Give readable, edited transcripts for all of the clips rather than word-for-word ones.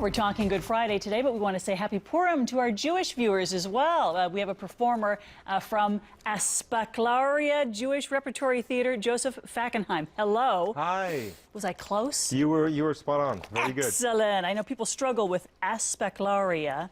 We're talking Good Friday today, but we want to say Happy Purim to our Jewish viewers as well. We have a performer from Aspeklarיא Jewish Repertory Theater, Joseph Peknehיים. Hello. Hi. Was I close? You were spot on. Very good. Excellent. I know people struggle with Aspeklarיא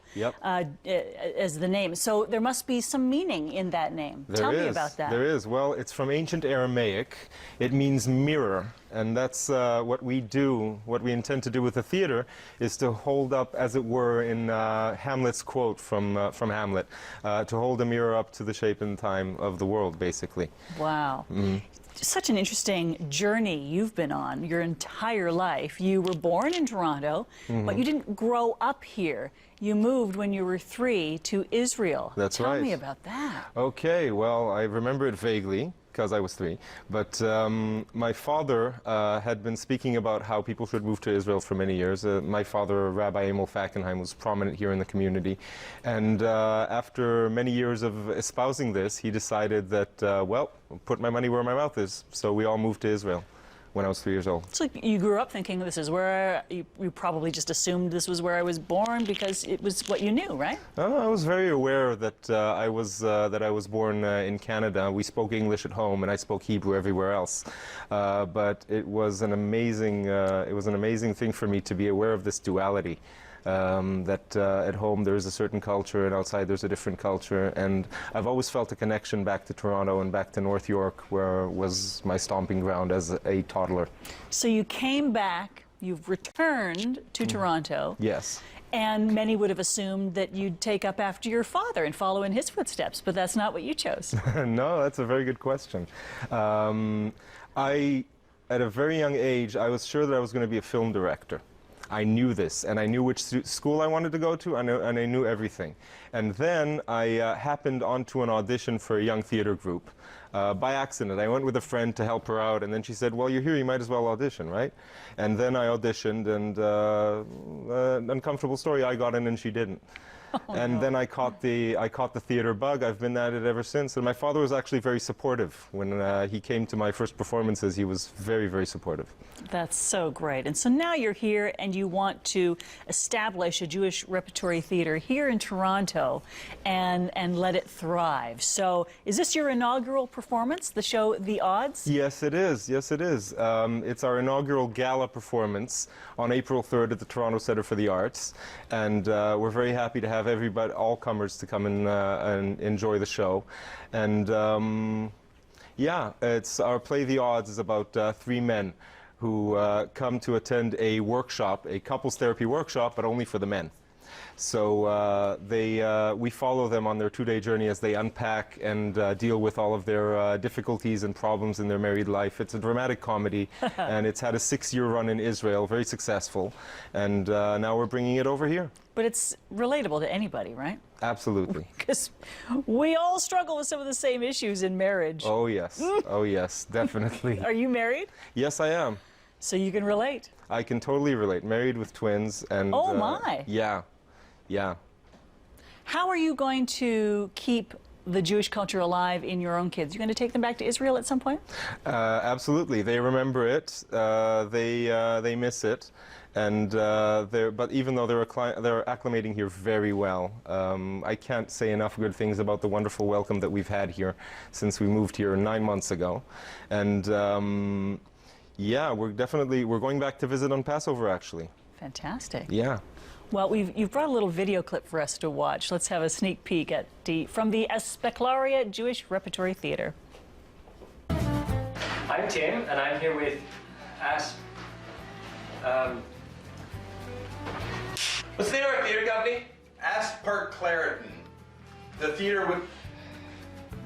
as the name, so there must be some meaning in that name. Tell me about that. There is. Well, it's from ancient Aramaic. It means mirror, and that's what we do. What we intend to do with the theater is to hold up, as it were, in Hamlet's quote from Hamlet, to hold a mirror up to the shape and time of the world, basically. Wow. Such an interesting journey you've been on your entire life. You were born in Toronto, but you didn't grow up here. You moved when you were 3 to Israel. That's right. Tell me about that. Okay, well, I remember it vaguely, because I was 3. But my father had been speaking about how people should move to Israel for many years. My father, Rabbi Peknehיים, was prominent here in the community. And after many years of espousing this, he decided that, well, put my money where my mouth is. So we all moved to Israel when I was 3 years old. So you grew up thinking this is where, you probably just assumed this was where I was born because it was what you knew, right? I was very aware that I was born in Canada. We spoke English at home, and I spoke Hebrew everywhere else. But it was an amazing thing for me to be aware of this duality. That at home there's a certain culture and outside there's a different culture, and I've always felt a connection back to Toronto and back to North York, where was my stomping ground as a toddler. So you came back, you've returned to Toronto. Yes. And many would have assumed that you'd take up after your father and follow in his footsteps, but that's not what you chose. No, that's a very good question. At a very young age, I was sure that I was going to be a film director. I knew this, and I knew which school I wanted to go to, and I knew everything. And then I happened onto an audition for a young theater group by accident. I went with a friend to help her out, and then she said, well, you're here, you might as well audition, right? And then I auditioned, and an uncomfortable story, I got in and she didn't. And then I caught the theater bug. I've been at it ever since. And my father was actually very supportive. When he came to my first performances, he was very, very supportive. That's so great. And so now you're here and you want to establish a Jewish repertory theater here in Toronto and let it thrive. So is this your inaugural performance, the show The Odds? Yes, it is. Yes, it is. It's our inaugural gala performance on April 3rd at the Toronto Centre for the Arts. And we're very happy to have everybody, all comers, to come and enjoy the show. And yeah, it's our play The Odds is about 3 men who come to attend a workshop, a couples therapy workshop, but only for the men. So we follow them on their 2-day journey as they unpack and deal with all of their difficulties and problems in their married life. It's a dramatic comedy, and it's had a 6-year run in Israel, very successful, and now we're bringing it over here. But it's relatable to anybody, right? Absolutely. Because we all struggle with some of the same issues in marriage. Oh, yes. Oh, yes, definitely. Are you married? Yes, I am. So you can relate? I can totally relate. Married with twins. And oh, my. Yeah. Yeah. How are you going to keep the Jewish culture alive in your own kids? You going to take them back to Israel at some point? Absolutely. They remember it. They miss it. And but even though they're acclimating here very well, I can't say enough good things about the wonderful welcome that we've had here since we moved here 9 months ago. And yeah, we're going back to visit on Passover, actually. Fantastic. Yeah. Well, you've brought a little video clip for us to watch. Let's have a sneak peek from the Aspeklarיא Jewish Repertory Theater. I'm Tim, and I'm here with what's the name of our theater company? Aspeklarיא. The theater with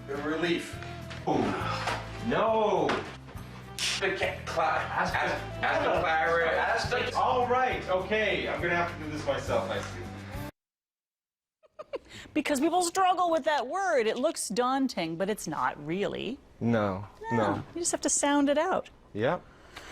the relief. Oh, no. All right, okay. I'm going to have to do this myself, I see. Because people struggle with that word. It looks daunting, but it's not really. No, no. You just have to sound it out. Yeah.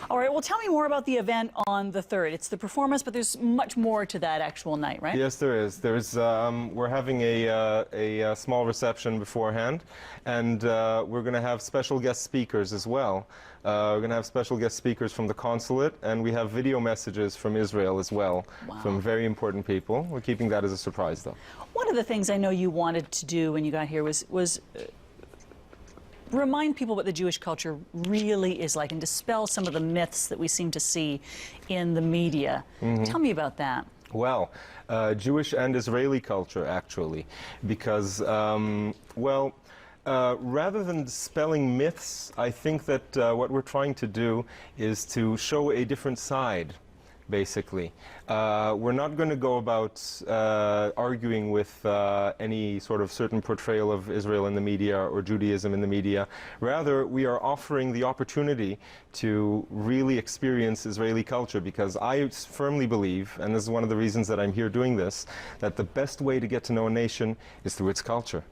All right, well, tell me more about the event on the 3rd. It's the performance, but there's much more to that actual night, right? Yes, there is. We're having a small reception beforehand, and we're going to have special guest speakers as well. We're going to have special guest speakers from the consulate, and we have video messages from Israel as well, from very important people. We're keeping that as a surprise, though. One of the things I know you wanted to do when you got here was remind people what the Jewish culture really is like and dispel some of the myths that we seem to see in the media. Tell me about that. Well, Jewish and Israeli culture, actually, because, rather than dispelling myths, I think that what we're trying to do is to show a different side, basically. We're not going to go about arguing with any sort of certain portrayal of Israel in the media or Judaism in the media. Rather, we are offering the opportunity to really experience Israeli culture, because I firmly believe, and this is one of the reasons that I'm here doing this, that the best way to get to know a nation is through its culture.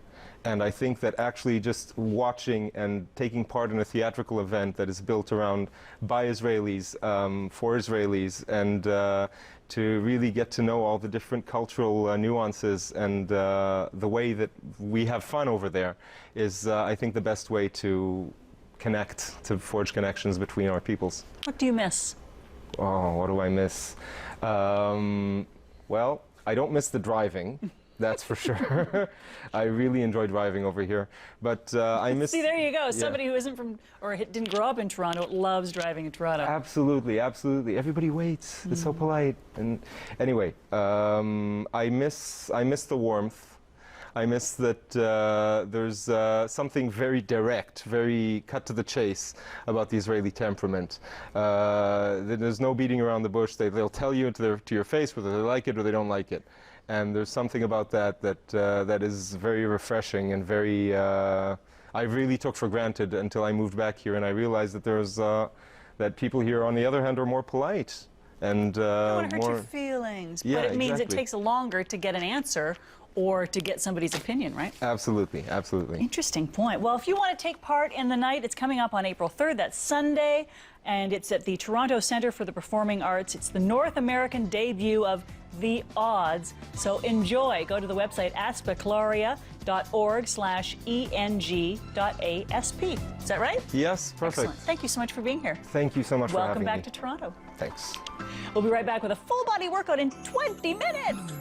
And I think that actually just watching and taking part in a theatrical event that is built around by Israelis, for Israelis, and to really get to know all the different cultural nuances and the way that we have fun over there is, I think, the best way to connect, to forge connections between our peoples. What do you miss? Oh, what do I miss? Well, I don't miss the driving. That's for sure. I really enjoy driving over here, but I miss... See, there you go. Yeah. Somebody who isn't from, or didn't grow up in Toronto, loves driving in Toronto. Absolutely, absolutely. Everybody waits. It's so polite. And anyway, I miss the warmth. I miss that there's something very direct, very cut to the chase about the Israeli temperament. There's no beating around the bush. They'll tell you to your face whether they like it or they don't like it. And there's something about that is very refreshing and very, I really took for granted until I moved back here and I realized that that people here, on the other hand, are more polite. And I don't want to hurt more... your feelings, Yeah, but it means it exactly. takes longer to get an answer or to get somebody's opinion, right? Absolutely, absolutely. Interesting point. Well, if you want to take part in the night, it's coming up on April 3rd. That's Sunday, and it's at the Toronto Centre for the Performing Arts. It's the North American debut of The Odds. So enjoy. Go to the website aspeklarria.org/eng.asp. Is that right? Yes, perfect. Excellent. Thank you so much for being here. Thank you so much for having Welcome me. back to Toronto. Thanks. We'll be right back with a full body workout in 20 minutes.